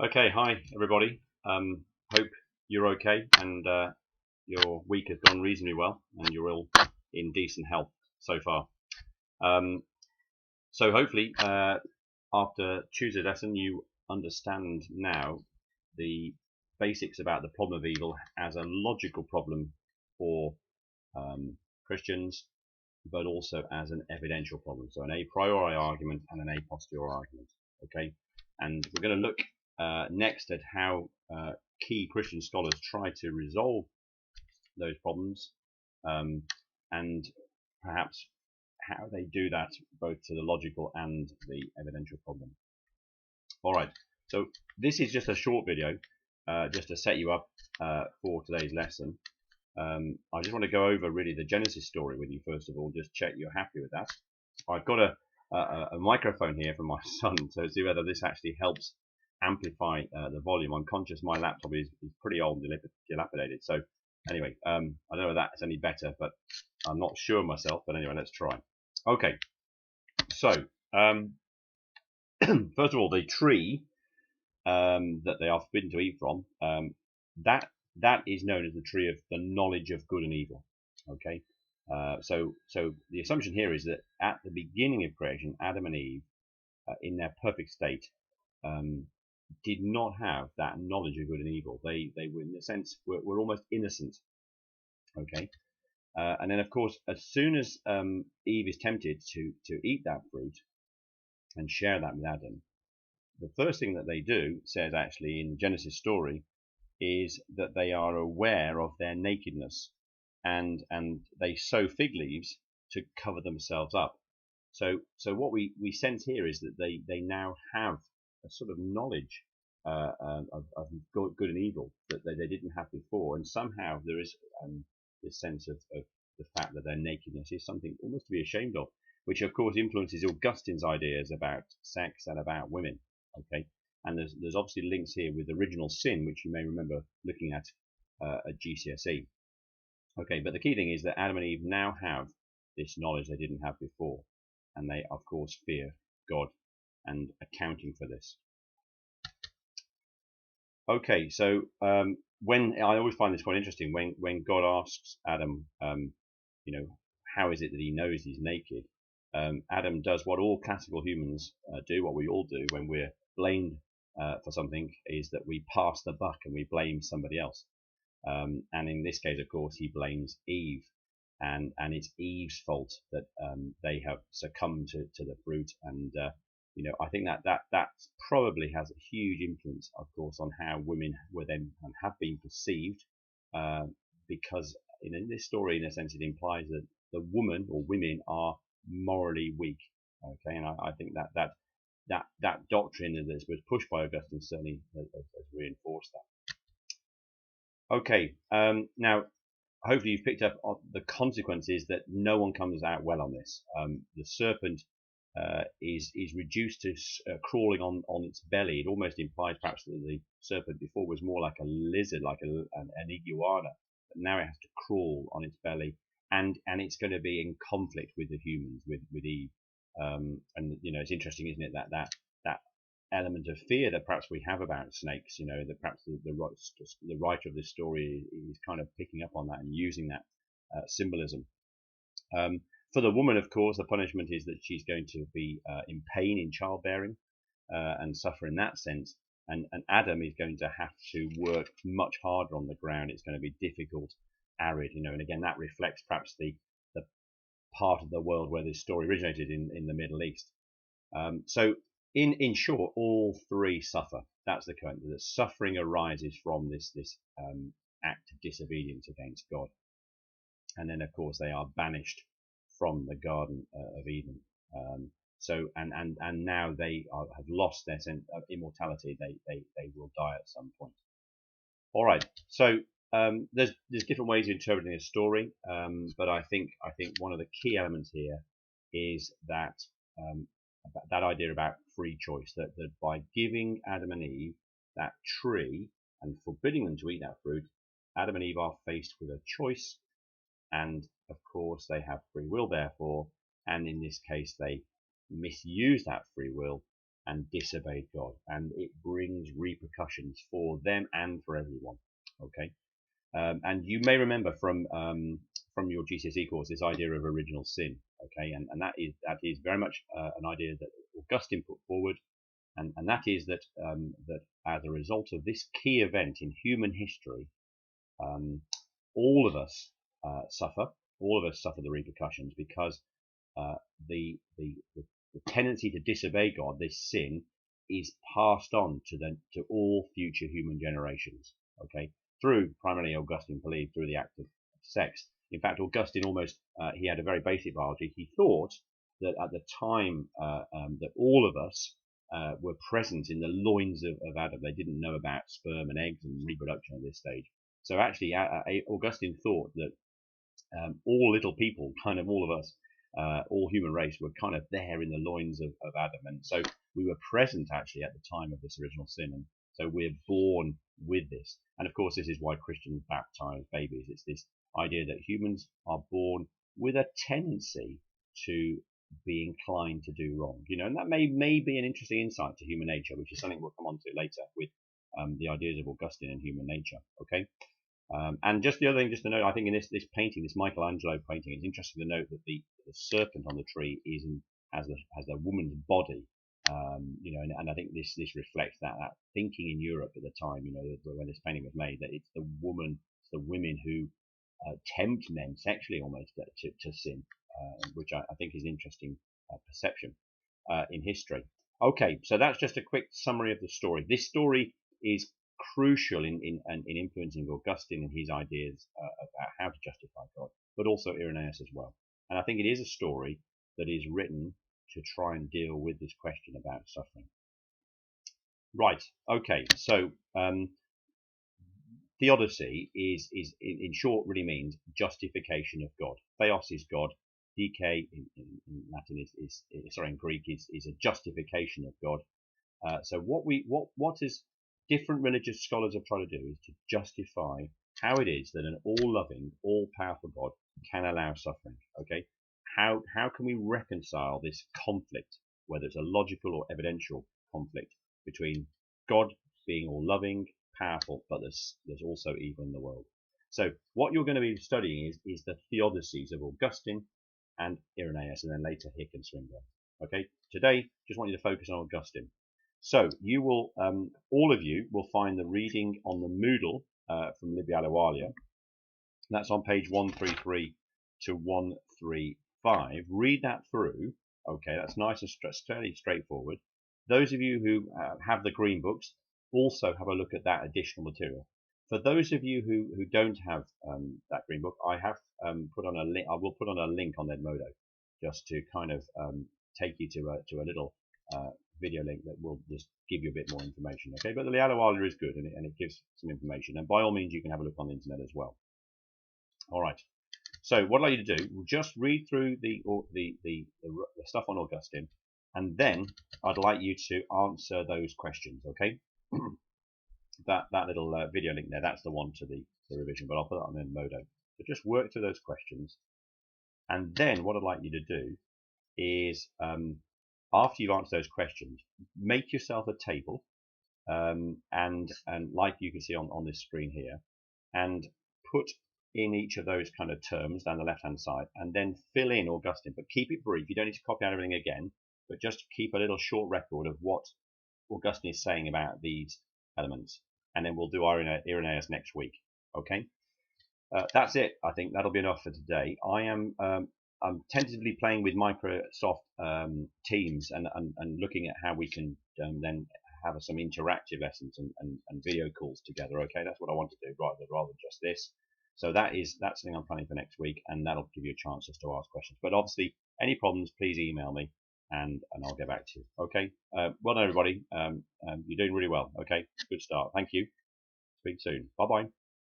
Okay, hi everybody. Hope you're okay and your week has gone reasonably well and you're all in decent health so far. Um, so hopefully, after Tuesday's lesson, you understand now the basics about the problem of evil as a logical problem for Christians, but also as an evidential problem. So an a priori argument and an a posteriori argument. Okay, and we're going to look next at how key Christian scholars try to resolve those problems, um, and perhaps how they do that both to the logical and the evidential problem. All right, so this is just a short video, just to set you up for today's lesson. I just want to go over really the Genesis story with you first of all, just check you're happy with that. I've got a microphone here from my son, so see whether this actually helps amplify the volume. I'm conscious my laptop is pretty old and dilapidated, so anyway, I don't know if that's any better, but I'm not sure myself, but anyway, let's try. Okay, so first of all, the tree that they are forbidden to eat from, that is known as the tree of the knowledge of good and evil. Okay, so the assumption here is that at the beginning of creation, Adam and Eve, in their perfect state, did not have that knowledge of good and evil. They were, in a sense, were almost innocent. Okay, and then of course, as soon as Eve is tempted to eat that fruit and share that with Adam, the first thing that they do, says actually in the Genesis story, is that they are aware of their nakedness, and they sew fig leaves to cover themselves up. So what we sense here is that they now have a sort of knowledge of good and evil that they didn't have before, and somehow there is this sense of the fact that their nakedness is something almost to be ashamed of, which of course influences Augustine's ideas about sex and about women. Okay, and there's obviously links here with original sin, which you may remember looking at GCSE. Okay, but the key thing is that Adam and Eve now have this knowledge they didn't have before, and they of course fear God and accounting for this. Okay, so when I always find this quite interesting, when God asks Adam, how is it that he knows he's naked? Adam does what all classical humans do, what we all do when we're blamed for something, is that we pass the buck and we blame somebody else. And in this case, of course, he blames Eve, and it's Eve's fault that they have succumbed to the fruit. And I think that probably has a huge influence, of course, on how women were then and have been perceived, because in this story, in a sense, it implies that the woman or women are morally weak. Okay, and I think that doctrine that was pushed by Augustine certainly has reinforced that. Okay, now hopefully you've picked up on the consequences that no one comes out well on this. The serpent is reduced to crawling on its belly. It almost implies perhaps that the serpent before was more like a lizard, like an iguana, but now it has to crawl on its belly, and it's going to be in conflict with the humans, with Eve. And it's interesting, isn't it, that element of fear that perhaps we have about snakes, that perhaps the writer of this story is kind of picking up on that and using that symbolism. For the woman, of course, the punishment is that she's going to be in pain in childbearing and suffer in that sense. And Adam is going to have to work much harder on the ground. It's going to be difficult, arid, and again, that reflects perhaps the part of the world where this story originated in the Middle East. So in short, all three suffer. That's the current. The suffering arises from this act of disobedience against God, and then of course they are banished from the Garden of Eden. And now they have lost their sense of immortality. They will die at some point. All right. So there's different ways of interpreting this story, but I think one of the key elements here is that that idea about free choice, that by giving Adam and Eve that tree and forbidding them to eat that fruit, Adam and Eve are faced with a choice, and of course they have free will therefore, and in this case they misuse that free will and disobeyed God, and it brings repercussions for them and for everyone. Okay, and you may remember from your GCSE course this idea of original sin. Okay, and that is very much an idea that Augustine put forward, and that is that that as a result of this key event in human history, um, all of us suffer. All of us suffer the repercussions because uh, the, the the tendency to disobey God, this sin, is passed on to all future human generations. Okay, through primarily Augustine believed through the act of sex. In fact, Augustine almost he had a very basic biology. He thought that at the time that all of us were present in the loins of Adam, they didn't know about sperm and eggs and reproduction at this stage. So actually, Augustine thought that all little people, kind of all of us, all human race, were kind of there in the loins of Adam, and so we were present actually at the time of this original sin, and so we're born with this. And of course, this is why Christians baptize babies. It's this idea that humans are born with a tendency to be inclined to do wrong, and that may be an interesting insight to human nature, which is something we'll come on to later with the ideas of Augustine and human nature. Okay. And just the other thing, just to note, I think in this painting, this Michelangelo painting, it's interesting to note that the serpent on the tree has a woman's body, and I think this reflects that thinking in Europe at the time, when this painting was made, that it's the women who tempt men sexually almost to sin, which I think is an interesting perception in history. Okay, so that's just a quick summary of the story. This story is crucial in influencing Augustine and his ideas about how to justify God, but also Irenaeus as well. And I think it is a story that is written to try and deal with this question about suffering. Right. Okay. So theodicy is in short really means justification of God. Theos is God. Dike in Latin is sorry, in Greek is a justification of God. So what is different religious scholars have tried to do is to justify how it is that an all-loving, all-powerful God can allow suffering. Okay, how can we reconcile this conflict, whether it's a logical or evidential conflict between God being all-loving, powerful, but there's also evil in the world. So what you're going to be studying is the theodicies of Augustine and Irenaeus, and then later Hick and Swinburne. Okay, today just want you to focus on Augustine. So you will, all of you will find the reading on the Moodle from Libialawalia. That's on page 133 to 135. Read that through. Okay, that's nice and fairly straightforward. Those of you who have the green books also have a look at that additional material. For those of you who don't have that green book, I have put on a link. I will put on a link on Edmodo just to kind of take you to a little video link that will just give you a bit more information. Okay, but the Libialawalia is good and it gives some information, and by all means you can have a look on the internet as well. All right. So what I'd like you to do, just read through the stuff on Augustine, and then I'd like you to answer those questions. Okay. that little video link there, that's the one to the revision, but I'll put that on Edmodo. So just work through those questions, and then what I'd like you to do is after you've answered those questions, make yourself a table, and like you can see on this screen here, and put in each of those kind of terms down the left-hand side, and then fill in Augustine, but keep it brief. You don't need to copy out everything again, but just keep a little short record of what Augustine is saying about these elements, and then we'll do Irenaeus next week. Okay, that's it. I think that'll be enough for today. I'm tentatively playing with Microsoft Teams and looking at how we can then have some interactive lessons and video calls together. Okay, that's what I want to do rather than just this. So that's something I'm planning for next week, and that'll give you a chance just to ask questions. But obviously, any problems, please email me, and I'll get back to you. Okay. Well done, everybody. You're doing really well. Okay. Good start. Thank you. Speak soon. Bye bye.